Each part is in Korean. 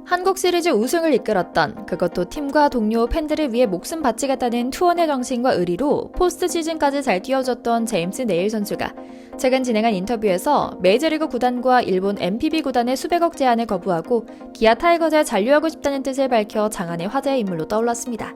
한국 시리즈 우승을 이끌었던, 그것도 팀과 동료, 팬들을 위해 목숨 바치겠다는 투혼의 정신과 의리로 포스트 시즌까지 잘 뛰어줬던 제임스 네일 선수가 최근 진행한 인터뷰에서 메이저리그 구단과 일본 MPB 구단의 수백억 제안을 거부하고 기아 타이거즈에 잔류하고 싶다는 뜻을 밝혀 장안의 화제의 인물로 떠올랐습니다.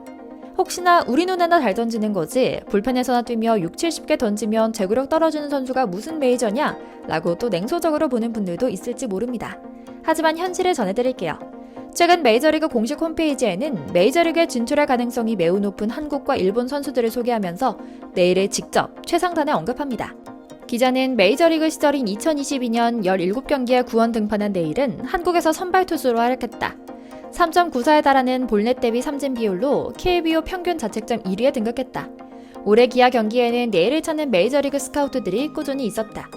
혹시나 우리 눈에나 잘 던지는 거지 불펜에서나 뛰며 6, 70개 던지면 제구력 떨어지는 선수가 무슨 메이저냐? 라고 또 냉소적으로 보는 분들도 있을지 모릅니다. 하지만 현실을 전해드릴게요. 최근 메이저리그 공식 홈페이지에는 메이저리그에 진출할 가능성이 매우 높은 한국과 일본 선수들을 소개하면서 내일을 직접 최상단에 언급합니다. 기자는 메이저리그 시절인 2022년 17경기에 9원 등판한 네일은 한국에서 선발 투수로 활약했다. 3.94에 달하는 볼넷 대비 삼진 비율로 KBO 평균 자책점 1위에 등극했다. 올해 기아 경기에는 네일을 찾는 메이저리그 스카우트들이 꾸준히 있었다.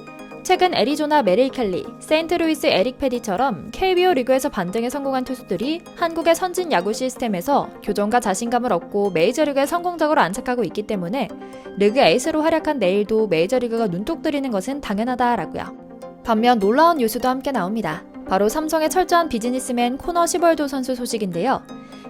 최근 애리조나 메릴 켈리, 세인트루이스 에릭 패디처럼 KBO 리그에서 반등에 성공한 투수들이 한국의 선진 야구 시스템에서 교정과 자신감을 얻고 메이저리그에 성공적으로 안착하고 있기 때문에 리그 에이스로 활약한 네일도 메이저리그가 눈독 들이는 것은 당연하다라고요. 반면 놀라운 뉴스도 함께 나옵니다. 바로 삼성의 철저한 비즈니스맨 코너 시벌도 선수 소식인데요.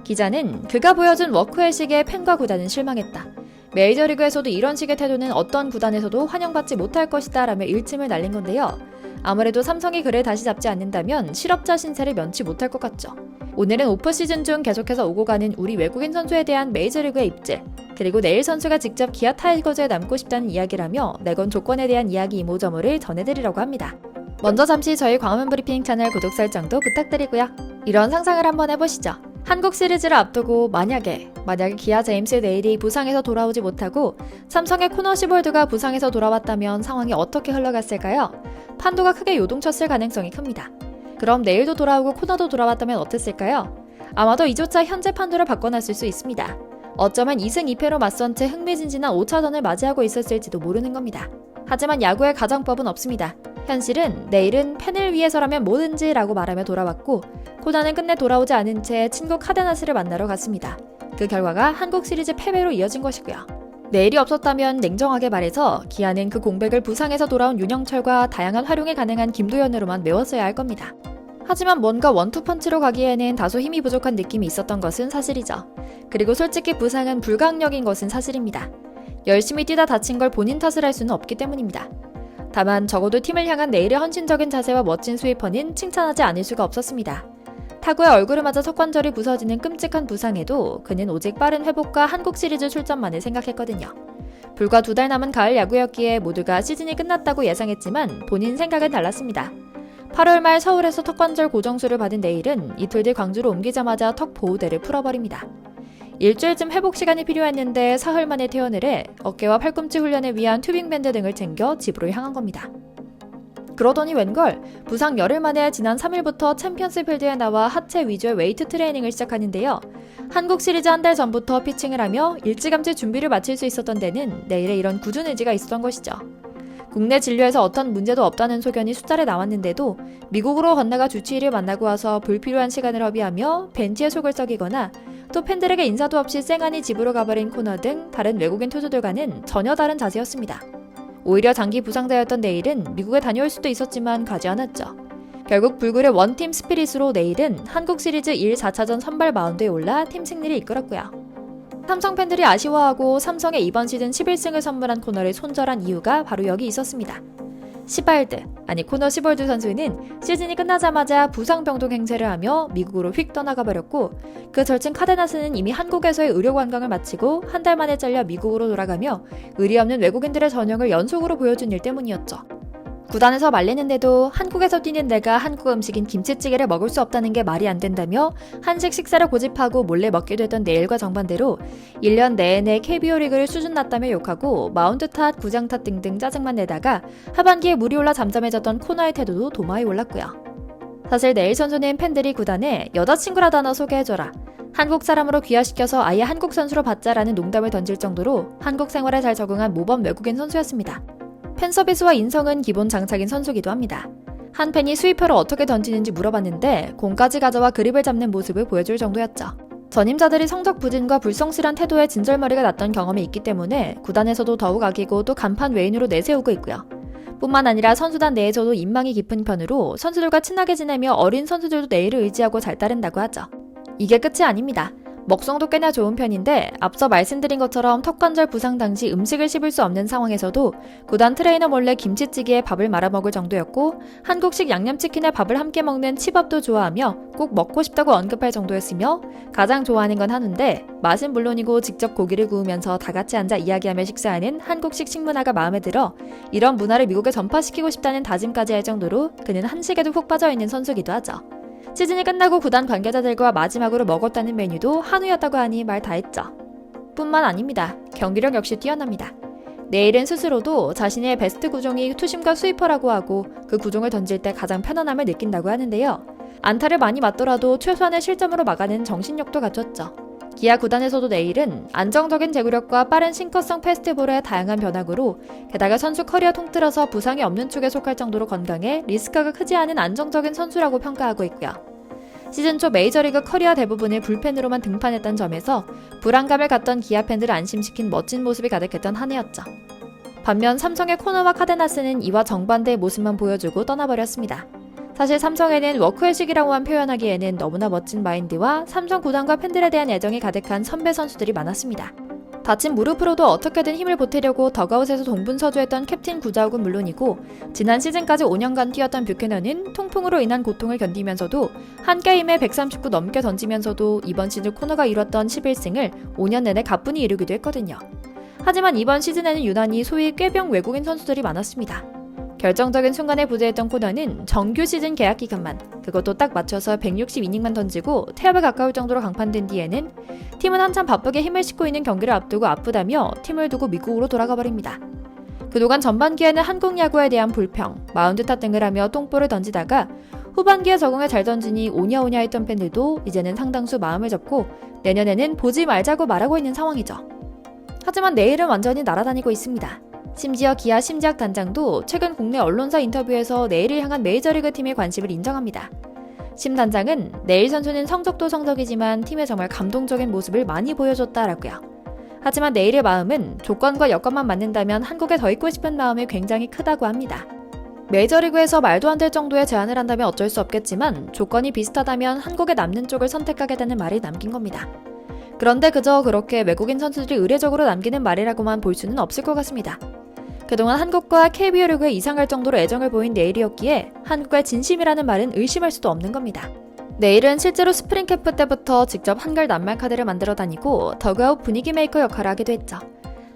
기자는 그가 보여준 워크의식에 팬과 구단은 실망했다. 메이저리그에서도 이런 식의 태도는 어떤 구단에서도 환영받지 못할 것이다 라며 일침을 날린 건데요. 아무래도 삼성이 그를 다시 잡지 않는다면 실업자 신세를 면치 못할 것 같죠. 오늘은 오프시즌 중 계속해서 오고 가는 우리 외국인 선수에 대한 메이저리그의 입질, 그리고 네일 선수가 직접 기아 타이거즈에 남고 싶다는 이야기라며 내건 조건에 대한 이야기 이모저모를 전해드리려고 합니다. 먼저 잠시 저희 광화문 브리핑 채널 구독 설정도 부탁드리고요. 이런 상상을 한번 해보시죠. 한국 시리즈를 앞두고 만약에 기아 제임스 네일이 부상에서 돌아오지 못하고 삼성의 코너 시볼드가 부상에서 돌아왔다면 상황이 어떻게 흘러갔을까요? 판도가 크게 요동쳤을 가능성이 큽니다. 그럼 네일도 돌아오고 코너도 돌아왔다면 어땠을까요? 아마도 이조차 현재 판도를 바꿔놨을 수 있습니다. 어쩌면 2승 2패로 맞선 채 흥미진진한 5차전을 맞이하고 있었을지도 모르는 겁니다. 하지만 야구의 가정법은 없습니다. 현실은 내일은 팬을 위해서라면 뭐든지 라고 말하며 돌아왔고 코너는 끝내 돌아오지 않은 채 친구 카데나스를 만나러 갔습니다. 그 결과가 한국 시리즈 패배로 이어진 것이고요. 내일이 없었다면 냉정하게 말해서 기아는 그 공백을 부상에서 돌아온 윤영철과 다양한 활용이 가능한 김도현으로만 메웠어야 할 겁니다. 하지만 뭔가 원투펀치로 가기에는 다소 힘이 부족한 느낌이 있었던 것은 사실이죠. 그리고 솔직히 부상은 불가항력인 것은 사실입니다. 열심히 뛰다 다친 걸 본인 탓을 할 수는 없기 때문입니다. 다만 적어도 팀을 향한 내일의 헌신적인 자세와 멋진 스위퍼는 칭찬하지 않을 수가 없었습니다. 타구의 얼굴을 맞아 석관절이 부서지는 끔찍한 부상에도 그는 오직 빠른 회복과 한국 시리즈 출전만을 생각했거든요. 불과 2달 남은 가을 야구였기에 모두가 시즌이 끝났다고 예상했지만 본인 생각은 달랐습니다. 8월 말 서울에서 턱관절 고정수를 받은 내일은 이틀 뒤 광주로 옮기자마자 턱 보호대를 풀어버립니다. 일주일쯤 회복 시간이 필요했는데 사흘 만에 퇴원을 해 어깨와 팔꿈치 훈련을 위한 튜빙밴드 등을 챙겨 집으로 향한 겁니다. 그러더니 웬걸 부상 열흘 만에 지난 3일부터 챔피언스 필드에 나와 하체 위주의 웨이트 트레이닝을 시작하는데요. 한국 시리즈 한 달 전부터 피칭을 하며 일찌감치 준비를 마칠 수 있었던 데는 내일의 이런 굳은 의지가 있었던 것이죠. 국내 진료에서 어떤 문제도 없다는 소견이 숫자에 나왔는데도 미국으로 건너가 주 치의를 만나고 와서 불필요한 시간을 허비하며 벤치에 속을 썩이거나 또 팬들에게 인사도 없이 쌩하니 집으로 가버린 코너 등 다른 외국인 투수들과는 전혀 다른 자세였습니다. 오히려 장기 부상자였던 네일은 미국에 다녀올 수도 있었지만 가지 않았죠. 결국 불굴의 원팀 스피릿으로 네일은 한국 시리즈 1, 4차전 선발 마운드에 올라 팀 승리를 이끌었고요. 삼성 팬들이 아쉬워하고 삼성의 이번 시즌 11승을 선물한 코너를 손절한 이유가 바로 여기 있었습니다. 코너 시볼드 선수는 시즌이 끝나자마자 부상병동 행세를 하며 미국으로 휙 떠나가 버렸고 그 절친 카데나스는 이미 한국에서의 의료 관광을 마치고 한 달 만에 잘려 미국으로 돌아가며 의리 없는 외국인들의 전형을 연속으로 보여준 일 때문이었죠. 구단에서 말리는데도 한국에서 뛰는 내가 한국 음식인 김치찌개를 먹을 수 없다는 게 말이 안 된다며 한식 식사를 고집하고 몰래 먹게 되던 내일과 정반대로 1년 내내 KBO 리그를 수준 낮다며 욕하고 마운드 탓, 구장 탓 등등 짜증만 내다가 하반기에 물이 올라 잠잠해졌던 코너의 태도도 도마에 올랐고요. 사실 네일 선수는 팬들이 구단에 여자친구라도 하나 소개해줘라, 한국 사람으로 귀화시켜서 아예 한국 선수로 받자라는 농담을 던질 정도로 한국 생활에 잘 적응한 모범 외국인 선수였습니다. 팬서비스와 인성은 기본 장착인 선수기도 합니다. 한 팬이 스위퍼를 어떻게 던지는지 물어봤는데 공까지 가져와 그립을 잡는 모습을 보여줄 정도였죠. 전임자들이 성적 부진과 불성실한 태도에 진절머리가 났던 경험이 있기 때문에 구단에서도 더욱 아끼고 또 간판 외인으로 내세우고 있고요. 뿐만 아니라 선수단 내에서도 인망이 깊은 편으로 선수들과 친하게 지내며 어린 선수들도 내일을 의지하고 잘 따른다고 하죠. 이게 끝이 아닙니다. 먹성도 꽤나 좋은 편인데 앞서 말씀드린 것처럼 턱관절 부상 당시 음식을 씹을 수 없는 상황에서도 구단 트레이너 몰래 김치찌개에 밥을 말아먹을 정도였고 한국식 양념치킨에 밥을 함께 먹는 치밥도 좋아하며 꼭 먹고 싶다고 언급할 정도였으며 가장 좋아하는 건 한우인데 맛은 물론이고 직접 고기를 구우면서 다 같이 앉아 이야기하며 식사하는 한국식 식문화가 마음에 들어 이런 문화를 미국에 전파시키고 싶다는 다짐까지 할 정도로 그는 한식에도 푹 빠져있는 선수기도 하죠. 시즌이 끝나고 구단 관계자들과 마지막으로 먹었다는 메뉴도 한우였다고 하니 말 다 했죠. 뿐만 아닙니다. 경기력 역시 뛰어납니다. 내일은 스스로도 자신의 베스트 구종이 투심과 스위퍼라고 하고 그 구종을 던질 때 가장 편안함을 느낀다고 하는데요. 안타를 많이 맞더라도 최소한의 실점으로 막아낸 정신력도 갖췄죠. 기아 구단에서도 내일은 안정적인 제구력과 빠른 싱커성 패스트볼의 다양한 변화구로 게다가 선수 커리어 통틀어서 부상이 없는 축에 속할 정도로 건강해 리스크가 크지 않은 안정적인 선수라고 평가하고 있고요. 시즌 초 메이저리그 커리어 대부분을 불펜으로만 등판했던 점에서 불안감을 갖던 기아 팬들을 안심시킨 멋진 모습이 가득했던 한 해였죠. 반면 삼성의 코너와 카데나스는 이와 정반대의 모습만 보여주고 떠나버렸습니다. 사실 삼성에는 워크의식이라고만 표현하기에는 너무나 멋진 마인드와 삼성 구단과 팬들에 대한 애정이 가득한 선배 선수들이 많았습니다. 다친 무릎으로도 어떻게든 힘을 보태려고 더가웃에서 동분서주했던 캡틴 구자욱은 물론이고 지난 시즌까지 5년간 뛰었던 뷰캐넌은 통풍으로 인한 고통을 견디면서도 한 게임에 139 넘게 던지면서도 이번 시즌 코너가 이뤘던 11승을 5년 내내 가뿐히 이루기도 했거든요. 하지만 이번 시즌에는 유난히 소위 꾀병 외국인 선수들이 많았습니다. 결정적인 순간에 부재했던 코너는 정규 시즌 계약 기간만, 그것도 딱 맞춰서 162이닝만 던지고 퇴업에 가까울 정도로 강판된 뒤에는 팀은 한참 바쁘게 힘을 싣고 있는 경기를 앞두고 아프다며 팀을 두고 미국으로 돌아가 버립니다. 그동안 전반기에는 한국 야구에 대한 불평, 마운드 탓 등을 하며 똥볼을 던지다가 후반기에 적응을 잘 던지니 오냐오냐 했던 팬들도 이제는 상당수 마음을 접고 내년에는 보지 말자고 말하고 있는 상황이죠. 하지만 내일은 완전히 날아다니고 있습니다. 심지어 기아 심지학 단장도 최근 국내 언론사 인터뷰에서 내일을 향한 메이저리그 팀의 관심을 인정합니다. 심 단장은 내일 선수는 성적도 성적이지만 팀에 정말 감동적인 모습을 많이 보여줬다라고요. 하지만 내일의 마음은 조건과 여건만 맞는다면 한국에 더 있고 싶은 마음이 굉장히 크다고 합니다. 메이저리그에서 말도 안 될 정도의 제안을 한다면 어쩔 수 없겠지만 조건이 비슷하다면 한국에 남는 쪽을 선택하겠다는 말을 남긴 겁니다. 그런데 그저 그렇게 외국인 선수들이 의례적으로 남기는 말이라고만 볼 수는 없을 것 같습니다. 그동안 한국과 KBO 리그에 이상할 정도로 애정을 보인 내일이었기에 한국의 진심이라는 말은 의심할 수도 없는 겁니다. 내일은 실제로 스프링 캠프 때부터 직접 한글 낱말 카드를 만들어 다니고 더그아웃 분위기 메이커 역할을 하기도 했죠.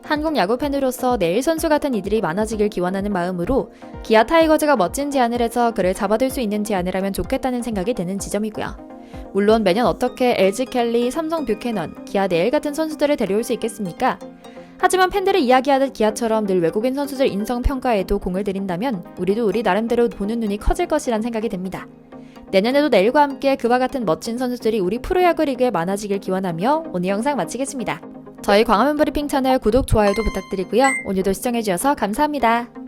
한국 야구 팬으로서 내일 선수 같은 이들이 많아지길 기원하는 마음으로 기아 타이거즈가 멋진 제안을 해서 그를 잡아들 수 있는 제안을 하면 좋겠다는 생각이 드는 지점이고요. 물론 매년 어떻게 LG 켈리, 삼성 뷰캐넌, 기아 내일 같은 선수들을 데려올 수 있겠습니까? 하지만 팬들이 이야기하듯 기아처럼 늘 외국인 선수들 인성 평가에도 공을 들인다면 우리도 우리 나름대로 보는 눈이 커질 것이란 생각이 듭니다. 내년에도 내일과 함께 그와 같은 멋진 선수들이 우리 프로야구 리그에 많아지길 기원하며 오늘 영상 마치겠습니다. 저희 광화문 브리핑 채널 구독, 좋아요도 부탁드리고요. 오늘도 시청해주셔서 감사합니다.